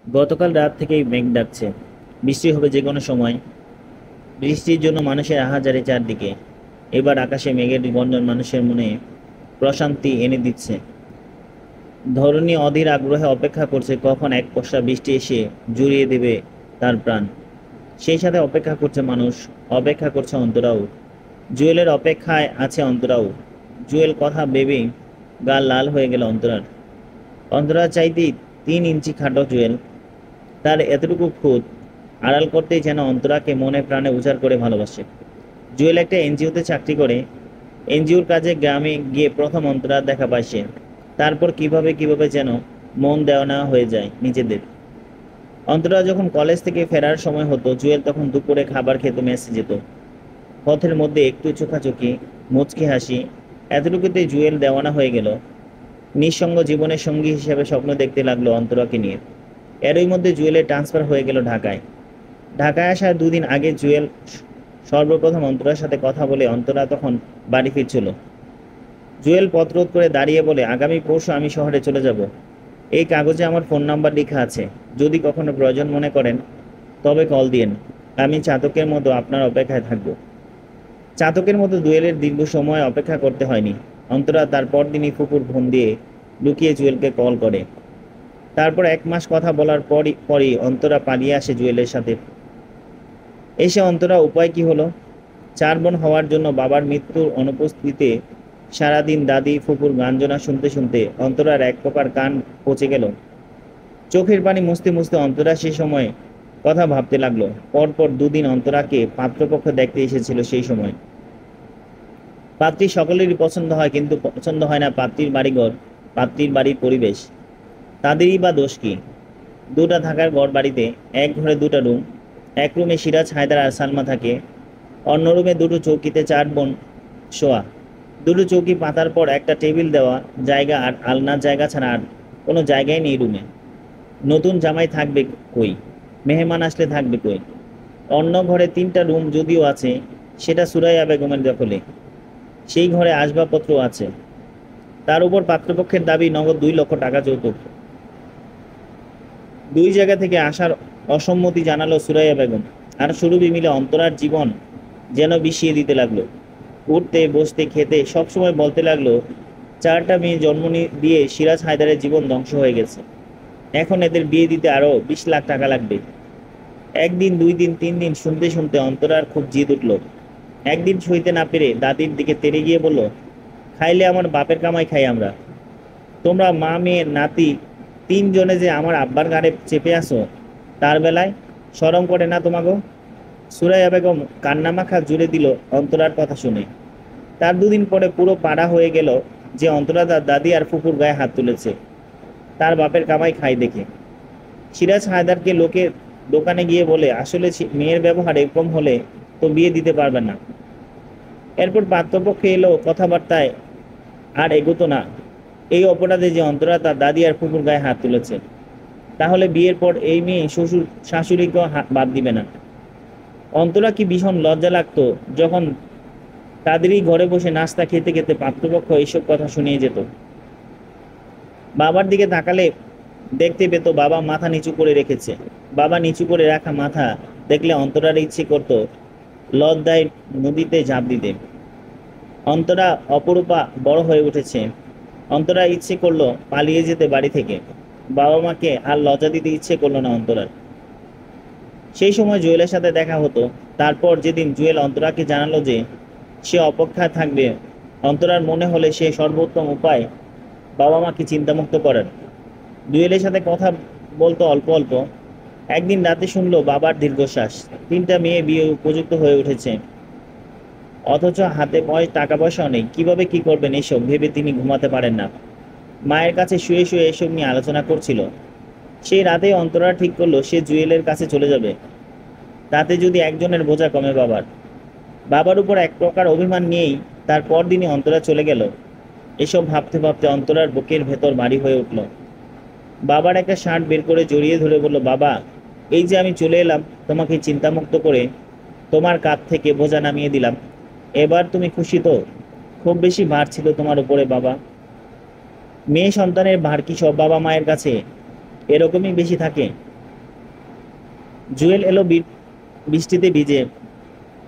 গতকাল রাত থেকেই মেঘ ডাকছে, বৃষ্টি হবে যে কোনো সময়। বৃষ্টির জন্য মানুষের আহাজারি চারদিকে। এবার আকাশে মেঘের গর্জন মানুষের মনে প্রশান্তি এনে দিচ্ছে। ধরণী অধীর আগ্রহে অপেক্ষা করছে কখন এক পশলা বৃষ্টি এসে জুড়িয়ে দেবে তার প্রাণ। সেই সাথে অপেক্ষা করছে মানুষ, অপেক্ষা করছে অন্তরাও। জুয়েলের অপেক্ষায় আছে অন্তরাও। জুয়েল কথা ভেবেই গাল লাল হয়ে গেল অন্তরার। অন্তরা চাইতেই 3 ইঞ্চি খাটো জুয়েল, তার এতটুকু খুঁত আড়াল করতেই যেন অন্তরাকে মনে প্রাণে উজাড় করে ভালোবাসে। জুয়েল একটা এনজিওতে চাকরি করে। এনজিওর কাজে গ্রামে গিয়ে প্রথম অন্তরার দেখা পায় সে। তারপর কিভাবে কিভাবে যেন মন দেওয়া নেওয়া হয়ে যায় নিজেদের। অন্তরা যখন কলেজ থেকে ফেরার সময় হতো, জুয়েল তখন দুপুরে খাবার খেতে মেসে যেত। পথের মধ্যে একটু চোখাচোখি, মুচকি হাসি, এতটুকুতেই জুয়েল দেওয়ানা হয়ে গেল। নিঃসঙ্গ জীবনের সঙ্গী হিসেবে স্বপ্ন দেখতে লাগলো অন্তরাকে নিয়ে। এরই মধ্যে জুয়েলের ট্রান্সফার হয়ে গেল ঢাকায়। ঢাকায় আসার 2 দিন আগে জুয়েল সর্বপ্রথম অন্তরার সাথে কথা বলে। অন্তরা তখন বাড়ি ফিরছিল। জুয়েল পথরোধ করে দাঁড়িয়ে বলে, আগামী পরশু আমি শহরে চলে যাব। এই কাগজে আমার ফোন নাম্বার লেখা আছে, যদি কখনো প্রয়োজন মনে করেন তবে কল দিয়েন। আমি চাতকের মতো আপনার অপেক্ষায় থাকব। চাতকের মতো জুয়েলের দীর্ঘ সময় অপেক্ষা করতে হয়নি। অন্তরা তার পরদিনই ফুপুর ফোন দিয়ে লুকিয়ে জুয়েলকে কল করে। তারপর 1 মাস কথা বলার পরই অন্তরা পালিয়ে আসে জুয়েলের সাথে। এসে অন্তরা উপায় কি হলো? 4 বোন হওয়ার জন্য বাবার মৃত্যুর অনুপস্থিতিতে সারাদিন দাদি ফুপুর গাঞ্জনা শুনতে শুনতে অন্তরার এক প্রকার কান পচে গেল। চোখের পানি মুছতে মুছতে অন্তরা সে সময় কথা ভাবতে লাগলো। পরপর 2 দিন অন্তরাকে পাত্রপক্ষ দেখতে এসেছিল। সেই সময় পাত্রী সকলেরই পছন্দ হয়, কিন্তু পছন্দ হয় না পাত্রীর বাড়িঘর, পাত্রীর বাড়ির পরিবেশ। তাদেরই বা দোষ কি? দুটা থাকার ঘর বাড়িতে, এক ঘরে 2টা রুম। এক রুমে সিরাজ, হায়দার আর সালমা থাকে। অন্য রুমে 2টো চৌকিতে 4 বোন শোয়া। 2টো চৌকি পাতার পর একটা টেবিল দেওয়া জায়গা, আর আলনার জায়গা ছাড়া আর কোনো জায়গায় নেই রুমে। নতুন জামাই থাকবে কই? মেহমান আসলে থাকবে কই? অন্য ঘরে 3টা রুম যদিও আছে, সেটা সুরাইয়া বেগমের দখলে। সেই ঘরে আসবাবপত্র আছে। তার উপর পাত্রপক্ষের দাবি নগদ 2 লক্ষ টাকা যৌতুক। 2 জায়গা থেকে আসার অসম্মতি জানালো সুরাইয়া বেগম। আর সুরভি মিলে অন্তরার জীবন যেন বিষিয়ে দিতে লাগলো। উঠতে বসতে খেতে সবসময় বলতে লাগলো, 4টা মেয়ে জন্ম দিয়ে সিরাজ হায়দারের জীবন ধ্বংস হয়ে গেছে। এখন এদের বিয়ে দিতে আরো 20 লাখ টাকা লাগবে। 1 দিন 2 দিন 3 দিন শুনতে শুনতে অন্তরার খুব জিদ উঠল। একদিন সইতে না পেরে দাদির দিকে তেড়ে গিয়ে বলল, খাইলে আমার বাপের কামাই খাই আমরা। তোমরা মা মেয়ে নাতি 3 জনে যে আমার আব্বার ঘাড়ে চেপে আসো, তার বেলায় শরম করে না তোমাগো? সুরাইয়া বেগম কান্নামাখা জুড়ে দিল অন্তরার কথা শুনে। তার 2 দিন পরে পুরো পাড়া হয়ে গেল যে অন্তরা তার দাদি আর ফুপুর গায়ে হাত তুলেছে তার বাপের কামাই খাই দেখে। সিরাজ হায়দারকে লোকে দোকানে গিয়ে বলে, আসলে মেয়ের ব্যবহার এরকম হলে তো বিয়ে দিতে পারবে না। এরপর পাত্রপক্ষে এলো, কথাবার্তায় আর এগোতো না। এই অপরাধে যে অন্তরা তার দাদি আর ফুপুর গায়ে হাত তুলেছে, তাহলে বিয়ের পর এই মেয়ে শ্বশুর শাশুড়িকেও বাদ দিবে না। অন্তরা কি ভীষণ লজ্জা লাগতো যখন তাদেরই ঘরে বসে নাস্তা খেতে খেতে পাত্রপক্ষ এইসব কথা শুনিয়ে যেত। বাবার দিকে তাকালে দেখতে পেত বাবা মাথা নিচু করে রেখেছে। বাবা নিচু করে রাখা মাথা দেখলে অন্তরার ইচ্ছে করত লজ্জায় নদীতে ঝাঁপ দিতে। অন্তরা অপরূপা বড় হয়ে উঠেছে। অন্তরা ইচ্ছে করলো পালিয়ে যেতে বাড়ি থেকে। বাবা মাকে আর লজ্জা দিতে ইচ্ছে করলো না অন্তরার। সেই সময় জুয়েলের সাথে দেখা হতো। তারপর যেদিন জুয়েল অন্তরাকে জানালো যে সে অপেক্ষায় থাকবে, অন্তরার মনে হলে সে সর্বোত্তম উপায় বাবা মাকে চিন্তামুক্ত করার। জুয়েলের সাথে কথা বলতো অল্প অল্প। একদিন রাতে শুনলো বাবার দীর্ঘশ্বাস। 3টা মেয়ে বিয়ে উপযুক্ত হয়ে উঠেছে, অথচ হাতে টাকা পয়সাও নেই। কিভাবে কি করবেন এসব ভেবে তিনি ঘুমাতে পারেন না। মায়ের কাছে শুয়ে শুয়ে এসব নিয়ে আলোচনা করছিল। সেই রাতে অন্তরা ঠিক করলো সে জুয়েলের কাছে চলে যাবে। তাতে যদি একজনের বোঝা কমে বাবার। বাবার উপর এক প্রকার অভিমান নিয়েই তার পরদিনই অন্তরা চলে গেল। এসব ভাবতে ভাবতে অন্তরার বুকের ভেতর ভারী হয়ে উঠল। বাবার একটা শার্ট বের করে জড়িয়ে ধরে বলল, বাবা, এই যে আমি চলে এলাম তোমাকে চিন্তামুক্ত করে, তোমার কাঁধ থেকে বোঝা নামিয়ে দিলাম। এবার তুমি খুশি তো? খুব বেশি ভার ছিল তোমার উপরে বাবা। মেয়ে সন্তানের ভার কি সব বাবা মায়ের কাছে এরকমই বেশি থাকে? জুয়েল এলো বৃষ্টিতে ভিজে,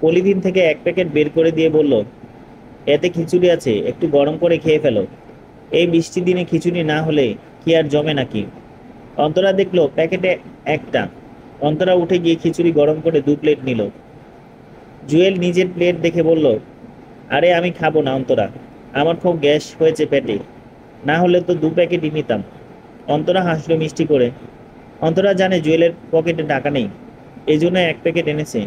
পলিথিন থেকে এক প্যাকেট বের করে দিয়ে বলল, এতে খিচুড়ি আছে, একটু গরম করে খেয়ে ফেলো। এই বৃষ্টির দিনে খিচুড়ি না হলে কি আর জমে নাকি? অন্তরা দেখলো প্যাকেটে একটা। অন্তরা উঠে গিয়ে খিচুড়ি গরম করে 2 প্লেট নিল। জুয়েল নিজের প্লেট দেখে বলল, আরে আমি খাবো না অন্তরা, আমার খুব গ্যাস হয়েছে পেটে, না হলে তো 2 প্যাকেটই নিতাম। অন্তরা হাসলো মিষ্টি করে। অন্তরা জানে জুয়েলের পকেটে টাকা নেই, এই জন্য 1 প্যাকেট এনেছে।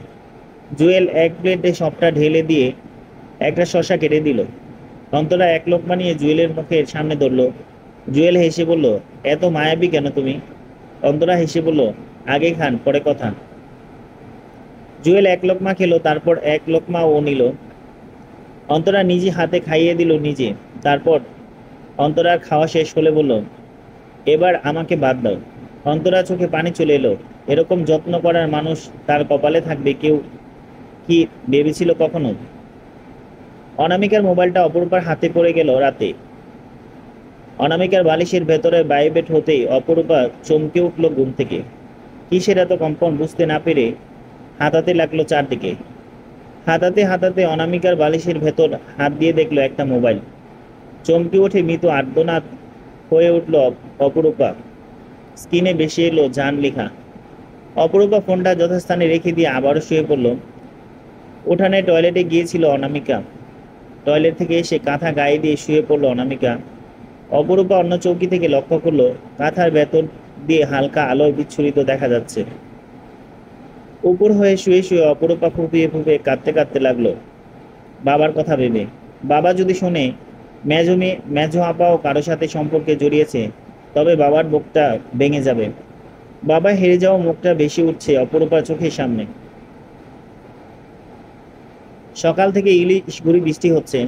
জুয়েল 1 প্লেটে সবটা ঢেলে দিয়ে একটা শসা কেটে দিল। অন্তরা 1 লোকমা নিয়ে জুয়েলের মুখের সামনে ধরলো। জুয়েল হেসে বলল, এত মায়াবী কেন তুমি? অন্তরা হেসে বলল, আগে খান পরে কথা। জুয়েল 1 লোকমা খেলো, তারপর 1 লোকমা ও নিল। অন্তরা নিজে হাতে খাইয়ে দিল নিজে। তারপর অন্তরার খাওয়া শেষ হলে বলল, এবার আমাকে বাদ দাও। অন্তরা চোখে পানি চলে এলো। এরকম যত্ন করার মানুষ তার কপালে থাকবে কেউ কি ভেবেছিল কখনো? অনামিকার মোবাইলটা অপরূপার হাতে পড়ে গেল রাতে। অনামিকার বালিশের ভেতরে ভাইব্রেট হতেই অপরূপা চমকে উঠল ঘুম থেকে। কিসের এত কম্পন বুঝতে না পেরে হাতাতে লাগলো চারদিকে। হাতাতে হাতাতে অনামিকার বালিশের ভেতর হাত দিয়ে দেখলো একটা মোবাইল। চমকে উঠে মৃত আর্তনাদ হয়ে উঠল অপরূপা। স্ক্রিনে ভেসে এলো জান লেখা। অপরূপা ফোনটা যথাস্থানে রেখে দিয়ে আবারও শুয়ে পড়ল। উঠানে টয়লেটে গিয়েছিল অনামিকা। টয়লেট থেকে এসে কাঁথা গায়ে দিয়ে শুয়ে পড়ল অনামিকা। অপরূপা অন্য চৌকি থেকে লক্ষ্য করলো কাঁথার ভেতর দিয়ে হালকা আলোয় বিচ্ছুরিত দেখা যাচ্ছে। উপর হয়ে শুয়ে শুয়ে অপরূপা ফুঁপিয়ে ফুঁপিয়ে কাঁদতে কাঁদতে লাগলো বাবার কথা ভেবে। বাবা যদি শোনে মেজো আপাও কারো সাথে সম্পর্কে জড়িয়েছে, তবে বাবার বুকটা ভেঙে যাবে। বাবা হেরে যাওয়া মুখটা ভেসে উঠছে অপরূপার চোখের সামনে। সকাল থেকে ইলিশ গুড়ি বৃষ্টি হচ্ছে।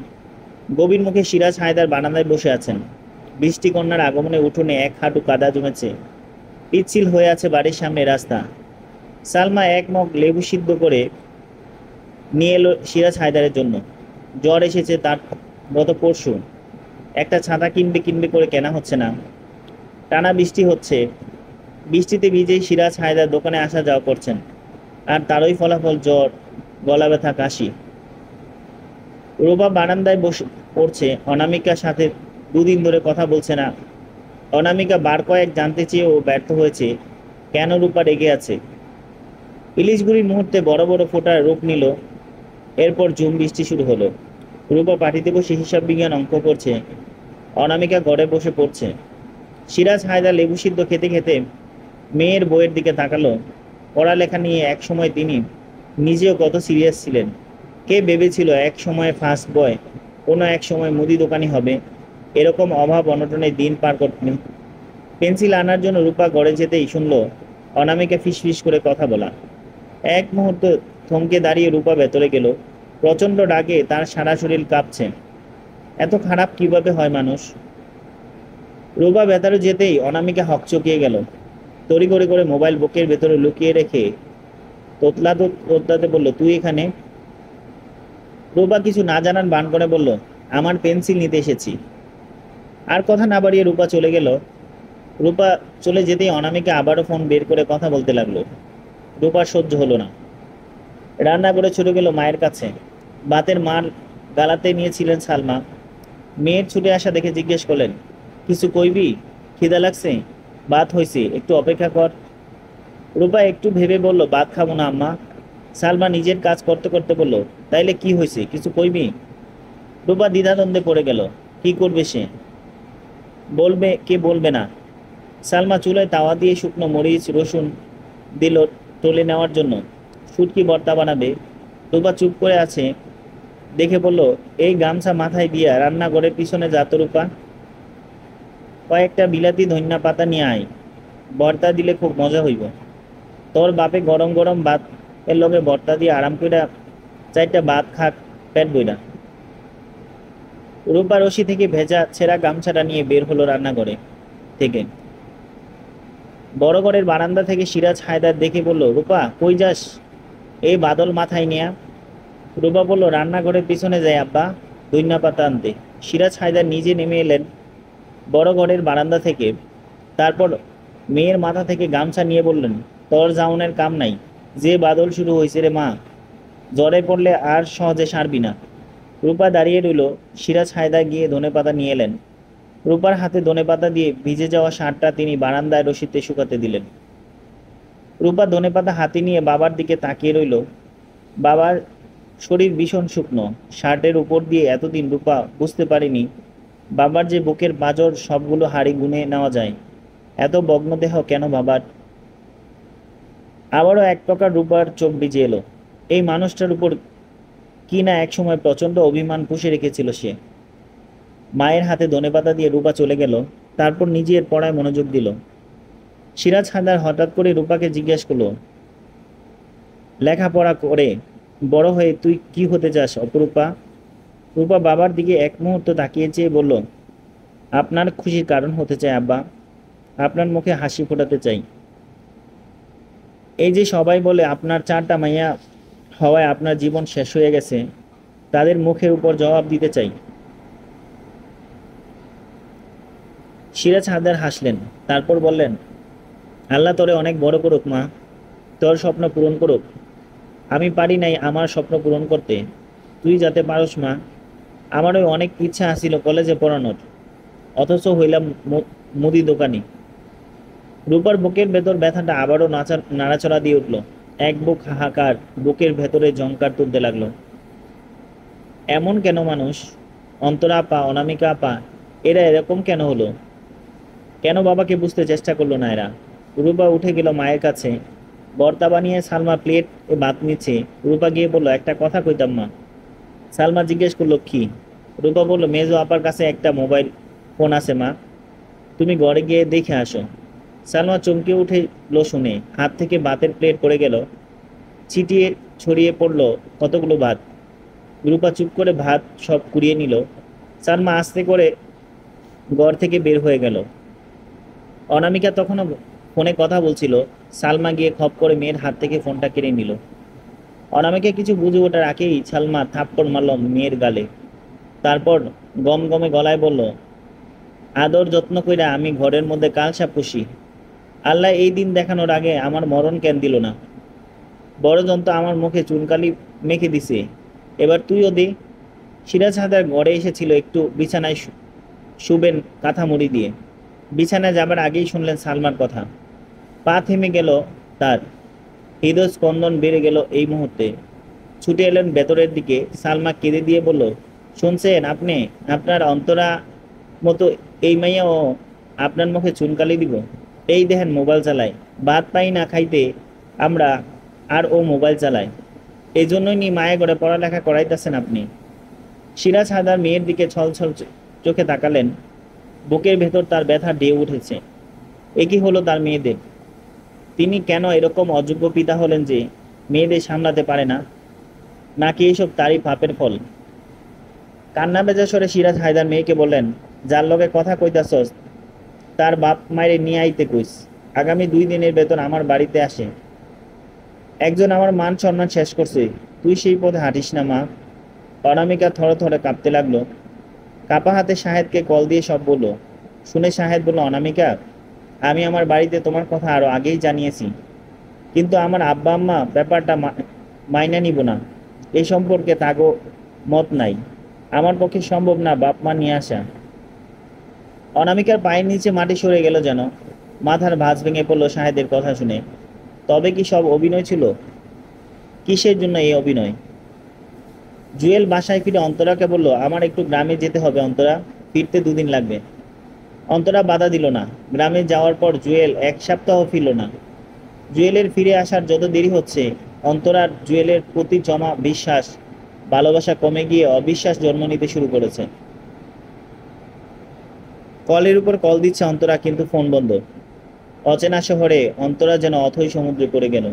গভীর মুখে সিরাজ হায়দার বারান্দায় বসে আছেন। বৃষ্টি কন্যার আগমনে উঠোনে 1 হাঁটু কাদা জমেছে। পিচ্ছিল হয়ে আছে বাড়ির সামনে রাস্তা। সালমা 1 মগ লেবু সিদ্ধ করে নিয়ে এলো সিরাজ হায়দারের জন্য। জ্বর এসেছে তার গত পরশু। একটা ছাতা কিনবে কিনবে করে কেনা হচ্ছে না। টানা বৃষ্টি হচ্ছে। বৃষ্টিতে ভিজেই সিরাজ হায়দার দোকানে আসা যাওয়া করছেন, আর তারই ফলাফল জ্বর, গলা ব্যথা, কাশি। রূপা বারান্দায় বসে পড়ছে। অনামিকার সাথে 2 দিন ধরে কথা বলছে না। অনামিকা বার কয়েক জানতে চেয়েও ব্যর্থ হয়েছে কেন রূপা রেগে আছে। ইলিশগুড়ির মুহূর্তে বড় বড় ফোঁটার রূপ নিল। এরপর ঝুম বৃষ্টি শুরু হলো। রূপা পাটিতে বসে হিসাব বিজ্ঞান অঙ্ক করছে। অনামিকা ঘরে বসে পড়ছে। সিরাজ হায়দার লেবু সিদ্ধ খেতে খেতে মেয়ের বইয়ের দিকে তাকালো। পড়ালেখা নিয়ে এক সময় তিনি নিজেও কত সিরিয়াস ছিলেন। কে ভেবেছিল এক সময় ফার্স্ট বয়, কোনো এক সময় মুদি দোকানি হবে। এরকম অভাব অনটনে দিন পার করতেন। পেন্সিল আনার জন্য রূপা ঘরে যেতেই শুনল অনামিকা ফিসফিস করে কথা বলা। এক মুহূর্ত থমকে দাঁড়িয়ে রূপা ভেতরে গেল। প্রচণ্ড রাগে তার সারা শরীর কাঁপছে। এত খারাপ কিভাবে হয় মানুষ? রূপা ভেতরে যেতেই অনামিকা হকচকিয়ে গেল। তড়িঘড়ি করে মোবাইল বুকের ভেতরে লুকিয়ে রেখে তোতলাতে বলল, তুই এখানে? রূপা কিছু না জানার ভান করে বলল, আমার পেন্সিল নিতে এসেছি। আর কথা না বাড়িয়ে রূপা চলে গেল। রূপা চলে যেতেই অনামিকা আবারও ফোন বের করে কথা বলতে লাগলো। রূপার সহ্য হলো না। রান্না করে ছুটে গেল মায়ের কাছে। ভাতের মার গালাতে নিয়েছিলেন সালমা। মেয়ের ছুটে আসা দেখে জিজ্ঞেস করলেন, কিছু কইবি? খিদা লাগছে? ভাত হয়েছে, একটু অপেক্ষা কর। রূপা একটু ভেবে বলল, ভাত খাবো না আম্মা। সালমা নিজের কাজ করতে করতে বলল, তাইলে কি হয়েছে, কিছু কইবি? রূপা দ্বিধাদ্বন্দ্বে পড়ে গেল। কি করবে সে? বলবে কে বলবে না? সালমা চুলায় তাওয়া দিয়ে শুকনো মরিচ রসুন দিল টলে নেওয়ার জন্য। শুটকি ভর্তা বানাবে। রূপা চুপ করে আছে দেখে বলল, এই গামছা মাথায় দিয়া রান্নাঘরের পিছনে যা তো রূপা। কয়েকটা বিলাতি ধনিয়া পাতা নিয়ে আয়, ভর্তা দিলে খুব মজা হইব। তোর বাপে গরম গরম ভাত এর লগে ভর্তা দিয়ে আরাম কইরা 4টা ভাত খাক পেট বইরা। রূপা রশি থেকে ভেজা ছেঁড়া গামছাটা নিয়ে বের হলো রান্নাঘরে থেকে। বড় ঘরের বারান্দা থেকে সিরাজ হায়দার দেখে বলল, রূপা কই যাস এই বাদল মাথায় নেয়া? রূপা বলল, রান্নাঘরের পিছনে যাই আব্বা, ধনিয়া পাতা আনতে। সিরাজ হায়দার নিজে নেমে এলেন বড় ঘরের বারান্দা থেকে। তারপর মেয়ের মাথা থেকে গামছা নিয়ে বললেন, তোর জাউনের কাম নাই। যে বাদল শুরু হয়েছে রে মা, জ্বরে পড়লে আর সহজে সারবি না। রূপা দাঁড়িয়ে রইল। সিরাজ হায়দার গিয়ে ধনেপাতা নিয়ে এলেন। রূপার হাতে ধনেপাতা দিয়ে ভিজে যাওয়া শার্টটা তিনি বারান্দায় রশিতে শুকাতে দিলেন। রূপা ধনেপাতা হাতে নিয়ে বাবার দিকে তাকিয়ে রইল। বাবার শরীর ভীষণ শুকনো। শার্টের উপর দিয়ে এতদিন রূপা বুঝতে পারেনি বাবার যে বুকের পাঁজর সবগুলো হাড়ি গুনে নেওয়া যায়। এত ভগ্ন দেহ কেন বাবার? আবারও এক প্রকার রূপার চোখ ভিজে এলো। এই মানুষটার উপর কি না একসময় প্রচণ্ড অভিমান পুষে রেখেছিল সে। মায়ের হাতে ধনেপাতা দিয়ে রূপা চলে গেল। তারপর নিজের পড়ায় মনোযোগ দিল। সিরাজ হায়দার হঠাৎ করে রূপাকে জিজ্ঞেস করলো, লেখাপড়া করে বড় হয়ে তুই কি হতে চাস অপরূপা? রূপা বাবার দিকে এক মুহূর্ত তাকিয়ে চেয়ে বলল, আপনার খুশির কারণ হতে চাই আব্বা। আপনার মুখে হাসি ফোটাতে চাই। এই যে সবাই বলে আপনার 4টা মাইয়া হওয়ায় আপনার জীবন শেষ হয়ে গেছে, তাদের মুখের উপর জবাব দিতে চাই। সিরাজ হায়দার হাসলেন। তারপর বললেন, আল্লাহ তোরে অনেক বড় করুক মা, তোর স্বপ্ন পূরণ করুক। আমি পারি নাই আমার স্বপ্ন পূরণ করতে, তুই যাতে পারস মা। আমারও অনেক ইচ্ছা আছিল কলেজে পড়ানোর, অথচ হইলাম মুদি দোকানি। রূপার বুকের ভেতর ব্যথাটা আবারও নাড়াচড়া দিয়ে উঠল। এক বুক হাহাকার বুকের ভেতরে জংকার তুলতে লাগলো। এমন কেন মানুষ? অন্তরা আপা, অনামিকা আপা, এরা এরকম কেন হলো? কেন বাবাকে বুঝতে চেষ্টা করলো না এরা? রূপা উঠে গেল মায়ের কাছে। ভর্তা বানিয়ে সালমা প্লেট এ ভাত নিচ্ছে। রূপা গিয়ে বলল, একটা কথা কইতাম মা। সালমা জিজ্ঞেস করলো, কি? রূপা বলল, মেজো আপার কাছে একটা মোবাইল ফোন আছে মা, তুমি ঘরে গিয়ে দেখে আসো। সালমা চমকে উঠলো শুনে। হাত থেকে ভাতের প্লেট পড়ে গেল, ছিটিয়ে ছড়িয়ে পড়লো কতগুলো ভাত। রূপা চুপ করে ভাত সব কুড়িয়ে নিল। সালমা আস্তে করে ঘর থেকে বের হয়ে গেল। অনামিকা তখনও ফোনে কথা বলছিল। সালমা গিয়ে খপ করে মেয়ের হাত থেকে ফোনটা কেড়ে নিল। অনামিকা কিছু বুঝে ওঠার আগেই সালমা থাপ্পড় মারল মেয়ের গালে। তারপর গম গমে গলায় বলল, আদর যত্ন কইরা আমি ঘরের মধ্যে কালসাপ পুষি, আল্লাহ এই দিন দেখানোর আগে আমার মরণ কেন দিল না? বড় যন্ত্র আমার মুখে চুনকালি মেখে দিছে, এবার তুইও দে। সিরাজ হায়দার ঘরে এসেছিল একটু বিছানায় শুবেন কাঁথা মুড়ি দিয়ে। বিছানায় যাবার আগেই শুনলেন সালমার কথা। পা থেমে গেল তার, হৃদয় স্পন্দন বেড়ে গেল এই মুহূর্তে। ছুটে এলেন ভেতরের দিকে। সালমা কেঁদে দিয়ে বলল, শুনছেন আপনি? আপনার অন্তরা মতো এই মাইয়াও আপনার মুখে চুনকালি দিব? এই দেখেন মোবাইল চালায়, ভাত পাই না খাইতে আমরা, আর ও মোবাইল চালায়। এই জন্যই নি মায়ে করে পড়ালেখা করাইতেছেন আপনি। সিরাজ হায়দার মেয়ের দিকে ছল ছল চোখে তাকালেন। বুকের ভেতর তার ব্যথা ঢেউ উঠেছে। এ কি হলো তার মেয়েদের? তিনি কেন এরকম অযোগ্য পিতা হলেন যে মেয়েদের সামলাতে পারে না? নাকি এইসব তারই পাপের ফল? কান্না ভেজা স্বরে সিরাজ হায়দার মেয়েকে বললেন, যার লগে কথা কইতাছস তার বাপ মায়েরে নিয়ে আইতে কইস। আগামী 2 দিনের বেতন আমার বাড়িতে আসে। একজন আমার মান সম্মান শেষ করছে, তুই সেই পথে হাঁটিস না মা। অনামিকা থরে থরে কাঁপতে লাগলো। কাপা হাতে শাহেদকে কল দিয়ে সব বলল। শুনে শাহেদ বলল, অনামিকা, আমি আমার বাড়িতে তোমার কথা আরো আগেই জানিয়েছি, কিন্তু আমার আব্বা আম্মা ব্যাপারটা মাইনা নিব না। এই সম্পর্কে তাগো মত নাই। আমার পক্ষে সম্ভব না বাপ মা নিয়ে আসা। অনামিকার পায়ের নিচে মাটি সরে গেল যেন। মাথার ভাঁজ ভেঙে পড়ল শাহেদের কথা শুনে। তবে কি সব অভিনয় ছিল? কিসের জন্য এই অভিনয়? জুয়েল বাসায় ফিরে অন্তরাকে বলল, আমার একটু গ্রামে যেতে হবে অন্তরা, ফিরতে 2 দিন লাগবে। অন্তরা বাধা দিল না। গ্রামে যাওয়ার পর জুয়েল 1 সপ্তাহ ফিরল না। জুয়েলের ফিরে আসার যত দেরি হচ্ছে, অন্তরার জুয়েলের প্রতি জমা বিশ্বাস ভালোবাসা কমে গিয়ে অবিশ্বাস জন্ম নিতে শুরু করেছে। কলের উপর কল দিচ্ছে অন্তরা, কিন্তু ফোন বন্ধ। অচেনা শহরে অন্তরা যেন অথই সমুদ্রে পড়ে গেল।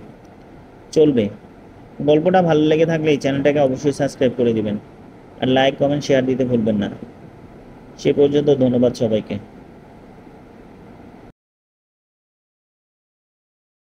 চলবে। গল্পটা ভালো লেগে থাকলে এই চ্যানেলটাকে অবশ্যই সাবস্ক্রাইব করে দিবেন, আর লাইক কমেন্ট শেয়ার দিতে ভুলবেন না। সে পর্যন্ত ধন্যবাদ সবাইকে।